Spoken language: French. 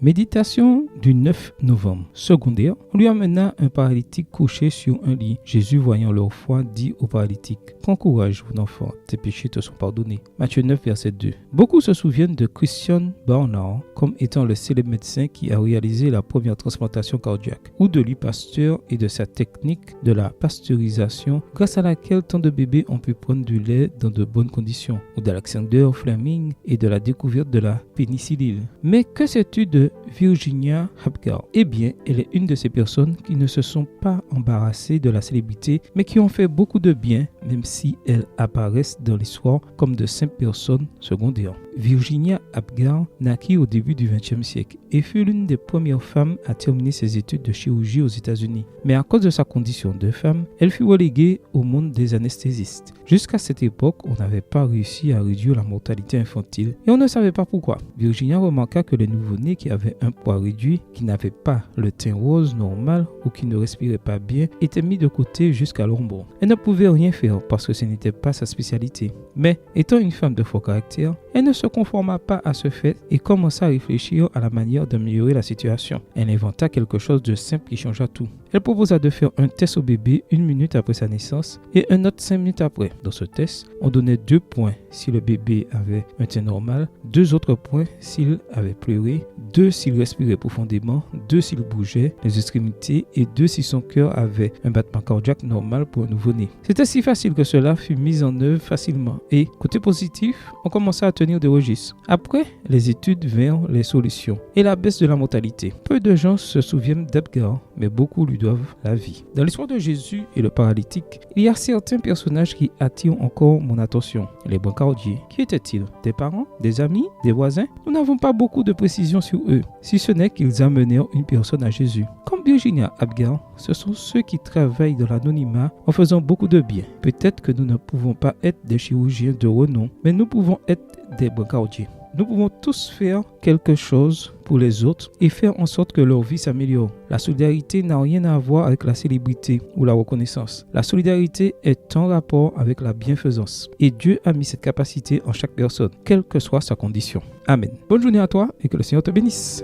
Méditation du 9 novembre. Secondaire, on lui amena un paralytique couché sur un lit. Jésus, voyant leur foi, dit au paralytique: Prends courage, mon enfant, tes péchés te sont pardonnés. Matthieu 9, verset 2. Beaucoup se souviennent de Christian Barnard comme étant le célèbre médecin qui a réalisé la première transplantation cardiaque, ou de Louis Pasteur et de sa technique de la pasteurisation, grâce à laquelle tant de bébés ont pu prendre du lait dans de bonnes conditions, ou d'Alexander Fleming et de la découverte de la pénicilline. Mais que sais-tu de Virginia Apgar? Eh bien, elle est une de ces personnes qui ne se sont pas embarrassées de la célébrité, mais qui ont fait beaucoup de bien, même si elles apparaissent dans l'histoire comme de simples personnes secondaires. Virginia Apgar naquit au début du XXe siècle et fut l'une des premières femmes à terminer ses études de chirurgie aux États-Unis. Mais à cause de sa condition de femme, elle fut reléguée au monde des anesthésistes. Jusqu'à cette époque, on n'avait pas réussi à réduire la mortalité infantile et on ne savait pas pourquoi. Virginia remarqua que les nouveau-nés qui avaient un poids réduit, qui n'avaient pas le teint rose normal ou qui ne respiraient pas bien, étaient mis de côté jusqu'à l'ombre. Elle ne pouvait rien faire parce que ce n'était pas sa spécialité. Mais étant une femme de fort caractère, elle ne se conforma pas à ce fait et commença à réfléchir à la manière d'améliorer la situation. Elle inventa quelque chose de simple qui changea tout. Elle proposa de faire un test au bébé 1 minute après sa naissance et un autre 5 minutes après. Dans ce test, on donnait 2 points si le bébé avait un teint normal, 2 autres points s'il avait pleuré, 2 s'il respirait profondément, 2 s'il bougeait les extrémités et 2 si son cœur avait un battement cardiaque normal pour un nouveau-né. C'était si facile que cela fut mis en œuvre facilement et, côté positif, on commença à tenir des registres. Après, les études vinrent les solutions et la baisse de la mortalité. Peu de gens se souviennent d'Apgar, mais beaucoup lui doivent la vie. Dans l'histoire de Jésus et le paralytique, il y a certains personnages qui attirent encore mon attention. Les brancardiers. Qui étaient-ils? Des parents? Des amis? Des voisins? Nous n'avons pas beaucoup de précisions sur eux, si ce n'est qu'ils amenèrent une personne à Jésus. Comme Virginia Apgar, ce sont ceux qui travaillent dans l'anonymat en faisant beaucoup de bien. Peut-être que nous ne pouvons pas être des chirurgiens de renom, mais nous pouvons être des brancardiers. Nous pouvons tous faire quelque chose pour les autres et faire en sorte que leur vie s'améliore. La solidarité n'a rien à voir avec la célébrité ou la reconnaissance. La solidarité est en rapport avec la bienfaisance. Et Dieu a mis cette capacité en chaque personne, quelle que soit sa condition. Amen. Bonne journée à toi et que le Seigneur te bénisse.